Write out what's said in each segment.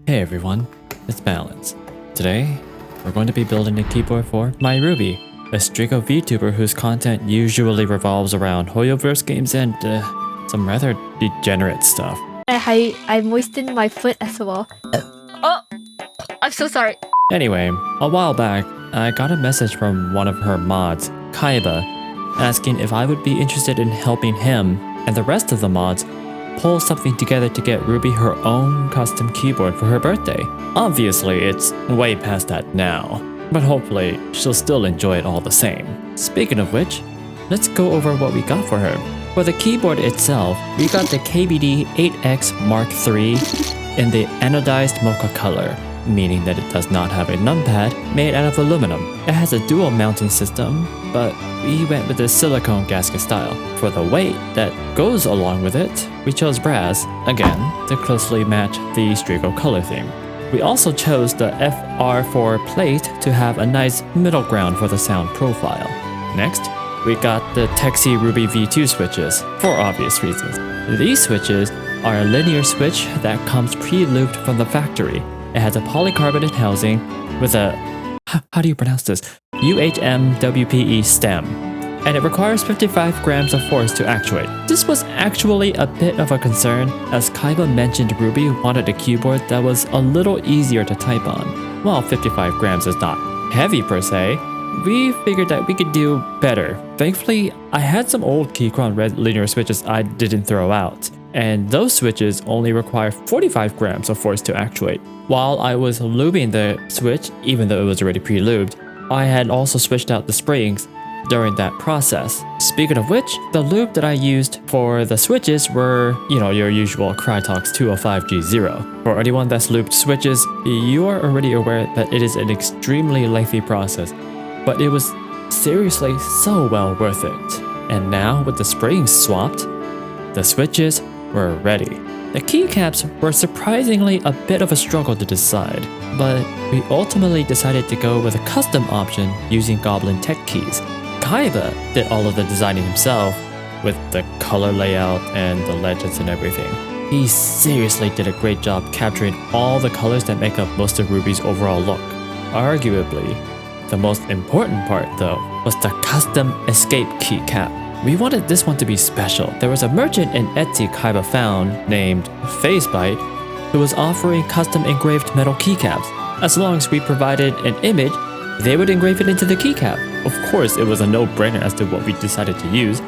Hey everyone, it's Balance. Today, we're going to be building a keyboard for my Rubee, a Strigo VTuber whose content usually revolves around Hoyoverse games and some rather degenerate stuff. I moistened my foot as well. Oh, I'm so sorry. Anyway, a while back, I got a message from one of her mods, Kaiba, asking if I would be interested in helping him and the rest of the mods pull something together to get Rubee her own custom keyboard for her birthday. Obviously, it's way past that now, but hopefully she'll still enjoy it all the same. Speaking of which, let's go over what we got for her. For the keyboard itself, we got the KBD 8X Mark III in the anodized mocha color, meaning that it does not have a numpad made out of aluminum. It has a dual mounting system, but we went with the silicone gasket style. For the weight that goes along with it, we chose brass, again, to closely match the Strigo color theme. We also chose the FR4 plate to have a nice middle ground for the sound profile. Next, we got the Texi Rubee V2 switches, for obvious reasons. These switches are a linear switch that comes pre-lubed from the factory. It has a polycarbonate housing with a, how do you pronounce this? UHMWPE stem, and it requires 55 grams of force to actuate. This was actually a bit of a concern, as Kaiba mentioned Rubee wanted a keyboard that was a little easier to type on. While 55 grams is not heavy per se, we figured that we could do better. Thankfully, I had some old Keychron red linear switches I didn't throw out, and those switches only require 45 grams of force to actuate. While I was lubing the switch, even though it was already pre-lubed, I had also switched out the springs during that process. Speaking of which, the lube that I used for the switches were, your usual Crytox 205G0. For anyone that's lubed switches, you are already aware that it is an extremely lengthy process, but it was seriously so well worth it. And now with the springs swapped, the switches were ready. The keycaps were surprisingly a bit of a struggle to decide, but we ultimately decided to go with a custom option using Goblin Tech keys. Kaiba did all of the designing himself, with the color layout and the legends and everything. He seriously did a great job capturing all the colors that make up most of Rubee's overall look. Arguably, the most important part though was the custom escape keycap. We wanted this one to be special. There was a merchant in Etsy Kaiba found named Phasebite who was offering custom engraved metal keycaps. As long as we provided an image, they would engrave it into the keycap. Of course, it was a no-brainer as to what we decided to use.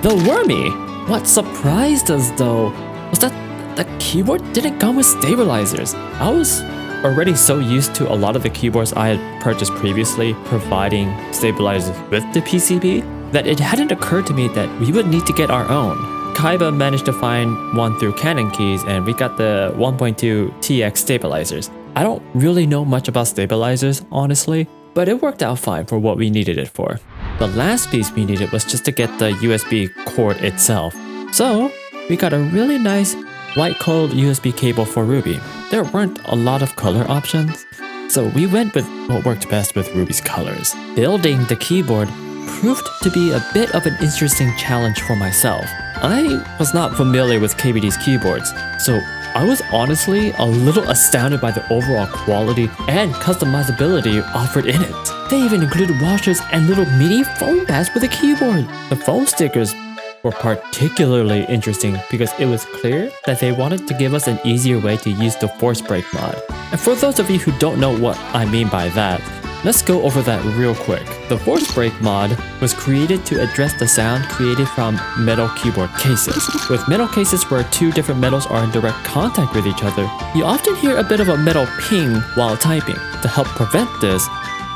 The Wormie! What surprised us though was that the keyboard didn't come with stabilizers. I was already so used to a lot of the keyboards I had purchased previously providing stabilizers with the PCB that it hadn't occurred to me that we would need to get our own. Kaiba managed to find one through Canon Keys, and we got the 1.2 TX stabilizers. I don't really know much about stabilizers, honestly, but it worked out fine for what we needed it for. The last piece we needed was just to get the USB cord itself. So, we got a really nice light coiled USB cable for Rubee. There weren't a lot of color options, so we went with what worked best with Rubee's colors. Building the keyboard proved to be a bit of an interesting challenge for myself. I was not familiar with KBD's keyboards, so I was honestly a little astounded by the overall quality and customizability offered in it. They even included washers and little mini foam pads for the keyboard. The foam stickers were particularly interesting because it was clear that they wanted to give us an easier way to use the force break mod. And for those of you who don't know what I mean by that, let's go over that real quick. The force break mod was created to address the sound created from metal keyboard cases. With metal cases where two different metals are in direct contact with each other, you often hear a bit of a metal ping while typing. To help prevent this,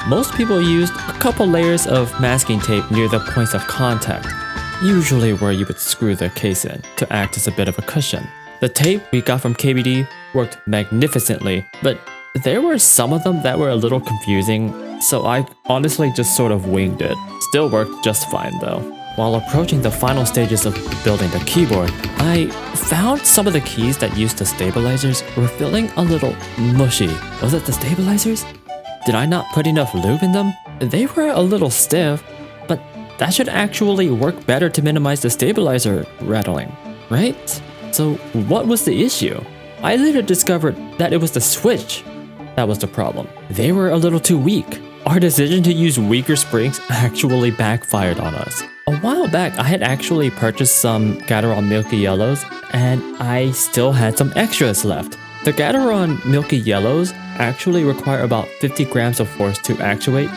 most people used a couple layers of masking tape near the points of contact, usually where you would screw the case in, to act as a bit of a cushion. The tape we got from KBD worked magnificently, but there were some of them that were a little confusing, so I honestly just sort of winged it. Still worked just fine though. While approaching the final stages of building the keyboard, I found some of the keys that used the stabilizers were feeling a little mushy. Was it the stabilizers? Did I not put enough lube in them? They were a little stiff, but that should actually work better to minimize the stabilizer rattling, right? So what was the issue? I later discovered that it was the switch that was the problem. They were a little too weak. Our decision to use weaker springs actually backfired on us. A while back, I had actually purchased some Gateron Milky Yellows, and I still had some extras left. The Gateron Milky Yellows actually require about 50 grams of force to actuate,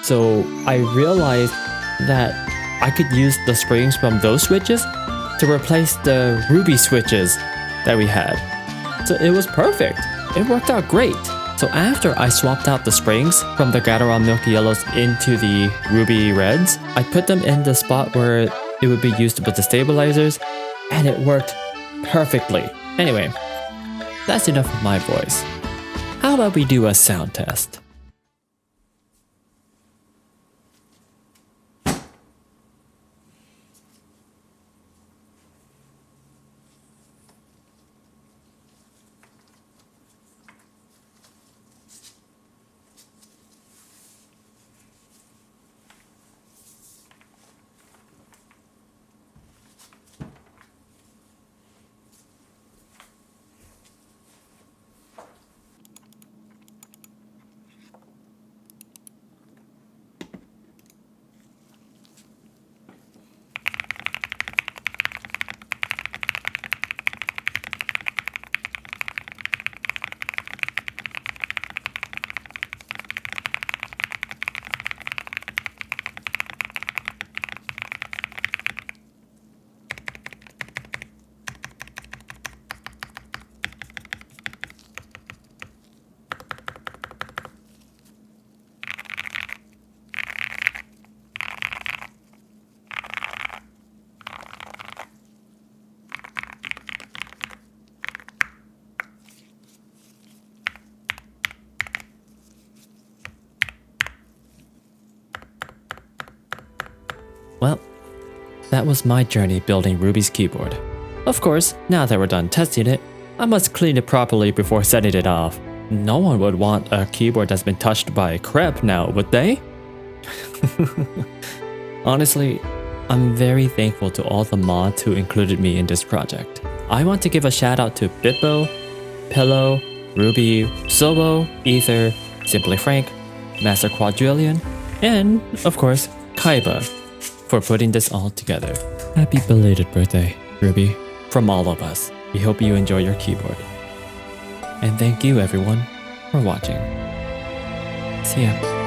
so I realized that I could use the springs from those switches to replace the Rubee switches that we had. So it was perfect. It worked out great. So after I swapped out the springs from the Gateron Milky Yellows into the Rubee Reds, I put them in the spot where it would be used with the stabilizers, and it worked perfectly. Anyway, that's enough of my voice. How about we do a sound test? Well, that was my journey building Rubee's keyboard. Of course, now that we're done testing it, I must clean it properly before setting it off. No one would want a keyboard that's been touched by a crepe now, would they? Honestly, I'm very thankful to all the mods who included me in this project. I want to give a shout out to Bippo, Pillow, Rubee, Sobo, Ether, Simply Frank, Master Quadrillion, and, of course, Kaiba for putting this all together. Happy belated birthday, Rubee. From all of us, we hope you enjoy your keyboard. And thank you everyone for watching. See ya.